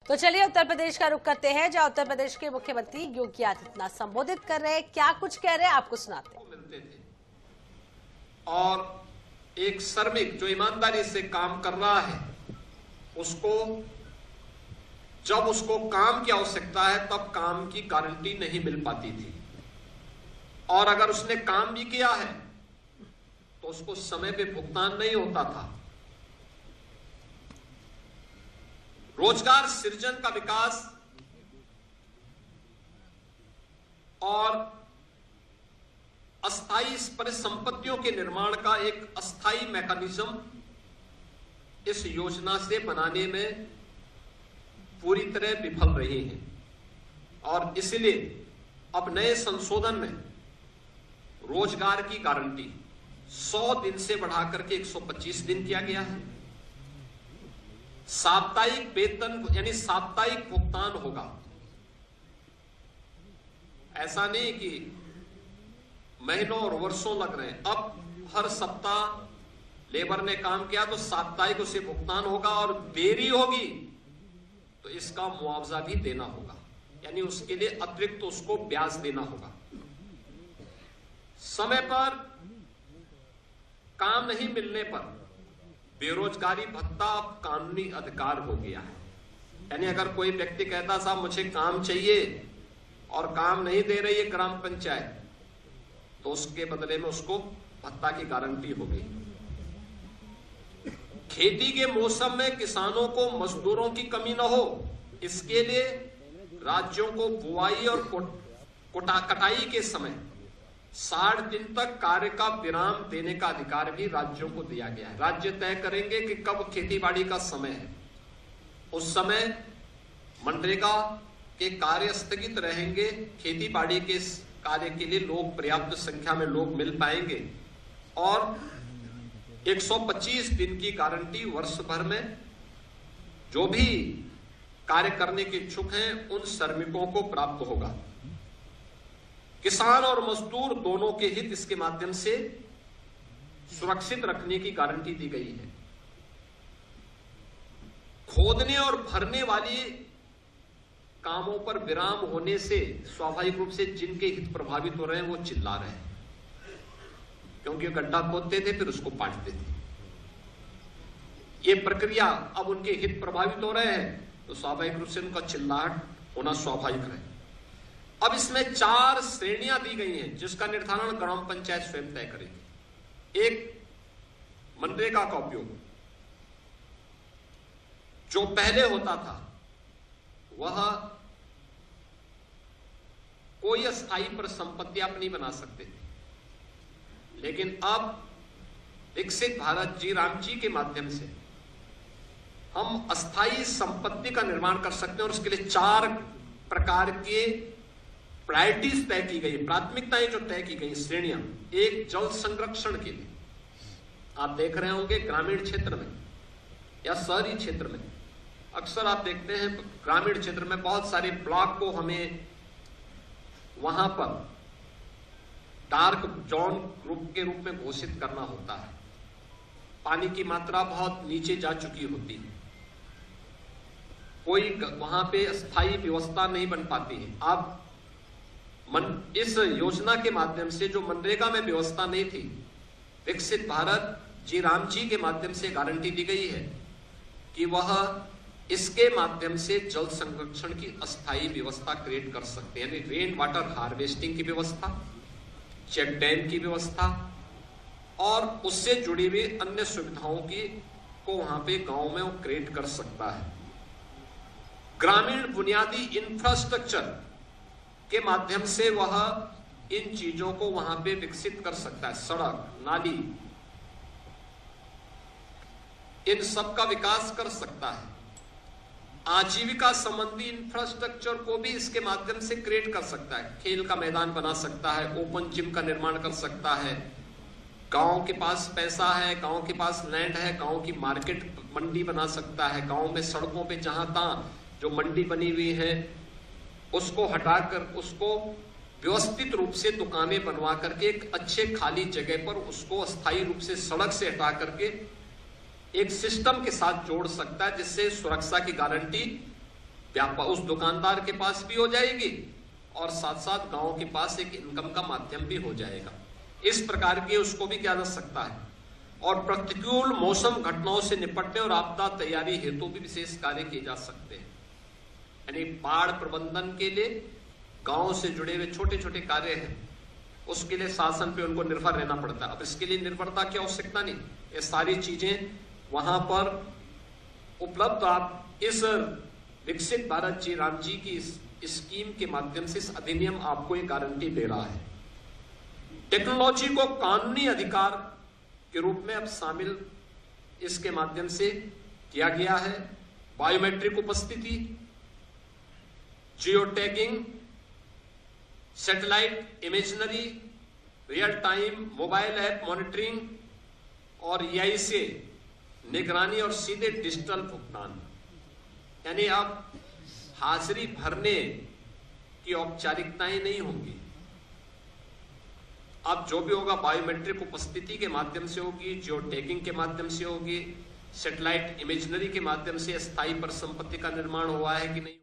तो चलिए उत्तर प्रदेश का रुख करते हैं, जहां उत्तर प्रदेश के मुख्यमंत्री योगी आदित्यनाथ संबोधित कर रहे हैं। क्या कुछ कह रहे हैं आपको सुनाते हैं। मिलते थे और एक श्रमिक जो ईमानदारी से काम कर रहा है उसको जब उसको काम की आवश्यकता है तब काम की गारंटी नहीं मिल पाती थी, और अगर उसने काम भी किया है तो उसको समय पे भुगतान नहीं होता था। रोजगार सृजन का विकास और अस्थायी परिसंपत्तियों के निर्माण का एक अस्थायी मैकेनिज्म इस योजना से बनाने में पूरी तरह विफल रही है, और इसलिए अब नए संशोधन में रोजगार की गारंटी 100 दिन से बढ़ाकर के 125 दिन किया गया है। साप्ताहिक वेतन यानी साप्ताहिक भुगतान होगा। ऐसा नहीं कि महीनों और वर्षों लग रहे हैं। अब हर सप्ताह लेबर ने काम किया तो साप्ताहिक उसे भुगतान होगा, और देरी होगी तो इसका मुआवजा भी देना होगा, यानी उसके लिए अतिरिक्त उसको ब्याज देना होगा। समय पर काम नहीं मिलने पर बेरोजगारी भत्ता अब कानूनी अधिकार हो गया है। यानी अगर कोई व्यक्ति कहता साहब मुझे काम चाहिए और काम नहीं दे रही है ग्राम पंचायत, तो उसके बदले में उसको भत्ता की गारंटी होगी। खेती के मौसम में किसानों को मजदूरों की कमी न हो, इसके लिए राज्यों को बुआई और कटाई के समय 60 दिन तक कार्य का विराम देने का अधिकार भी राज्यों को दिया गया है। राज्य तय करेंगे कि कब खेतीबाड़ी का समय है, उस समय मनरेगा के कार्य स्थगित रहेंगे। खेतीबाड़ी के कार्य के लिए लोग पर्याप्त संख्या में लोग मिल पाएंगे, और 125 दिन की गारंटी वर्ष भर में जो भी कार्य करने के इच्छुक हैं उन श्रमिकों को प्राप्त होगा। किसान और मजदूर दोनों के हित इसके माध्यम से सुरक्षित रखने की गारंटी दी गई है। खोदने और भरने वाली कामों पर विराम होने से स्वाभाविक रूप से जिनके हित प्रभावित हो रहे हैं वो चिल्ला रहे हैं, क्योंकि गड्ढा खोदते थे फिर उसको पाटते थे। ये प्रक्रिया अब उनके हित प्रभावित हो रहे हैं तो स्वाभाविक रूप से उनका चिल्लाहट होना स्वाभाविक है। अब इसमें 4 श्रेणियां दी गई हैं जिसका निर्धारण ग्राम पंचायत स्वयं तय करेगी। एक, मनरेगा का उपयोग जो पहले होता था वह कोई अस्थायी परिसंपत्ति आप नहीं बना सकते थे, लेकिन अब विकसित भारत जी राम जी के माध्यम से हम अस्थायी संपत्ति का निर्माण कर सकते हैं, और उसके लिए 4 प्रकार के प्रायोरिटीज तय की गई, प्राथमिकताएं जो तय की गई, श्रेणियां। एक, जल संरक्षण के लिए आप देख रहे होंगे ग्रामीण क्षेत्र में या शहरी क्षेत्र में अक्सर आप देखते हैं ग्रामीण क्षेत्र में बहुत सारे ब्लॉक को हमें वहां पर डार्क जोन ग्रुप के रूप में घोषित करना होता है। पानी की मात्रा बहुत नीचे जा चुकी होती है, कोई वहां पे स्थायी व्यवस्था नहीं बन पाती है। आप इस योजना के माध्यम से जो मनरेगा में व्यवस्था नहीं थी, विकसित भारत जी राम जी के माध्यम से गारंटी दी गई है कि वह इसके माध्यम से जल संरक्षण की अस्थायी व्यवस्था क्रिएट कर सकते हैं, यानी रेन वाटर हार्वेस्टिंग की व्यवस्था, चेक डैम की व्यवस्था और उससे जुड़ी हुई अन्य सुविधाओं की को वहां पे गांव में वो क्रिएट कर सकता है। ग्रामीण बुनियादी इंफ्रास्ट्रक्चर के माध्यम से वह इन चीजों को वहां पे विकसित कर सकता है। सड़क, नाली, इन सब का विकास कर सकता है। आजीविका संबंधी इंफ्रास्ट्रक्चर को भी इसके माध्यम से क्रिएट कर सकता है। खेल का मैदान बना सकता है, ओपन जिम का निर्माण कर सकता है। गांव के पास पैसा है, गांव के पास लैंड है, गांव की मार्केट मंडी बना सकता है। गांव में सड़कों पे जहां तहां जो मंडी बनी हुई है उसको हटाकर उसको व्यवस्थित रूप से दुकानें बनवा करके एक अच्छे खाली जगह पर उसको अस्थायी रूप से सड़क से हटा करके एक सिस्टम के साथ जोड़ सकता है, जिससे सुरक्षा की गारंटी व्यापार उस दुकानदार के पास भी हो जाएगी और साथ साथ गांव के पास एक इनकम का माध्यम भी हो जाएगा। इस प्रकार के उसको भी किया जा सकता है। और प्रतिकूल मौसम घटनाओं से निपटने और आपदा तैयारी हेतु भी विशेष कार्य किए जा सकते हैं। यानी बाढ़ प्रबंधन के लिए गांव से जुड़े हुए छोटे छोटे कार्य हैं, उसके लिए शासन पे उनको निर्भर रहना पड़ता है। अब इसके लिए निर्भरता की आवश्यकता नहीं, ये सारी चीजें वहां पर उपलब्ध। आप इस विकसित भारत जी राम जी की इस स्कीम के माध्यम से इस अधिनियम आपको एक गारंटी दे रहा है। टेक्नोलॉजी को कानूनी अधिकार के रूप में अब शामिल इसके माध्यम से किया गया है। बायोमेट्रिक उपस्थिति, geo tagging, satellite imaginary, real time mobile app monitoring और EI से निगरानी और सीधे डिजिटल भुगतान। यानी अब हाजिरी भरने की औपचारिकताएं नहीं होंगी। अब जो भी होगा बायोमेट्रिक उपस्थिति के माध्यम से होगी, जियो टैगिंग के माध्यम से होगी, सैटेलाइट इमेजनरी के माध्यम से स्थायी परिसंपत्ति का निर्माण हुआ है कि नहीं।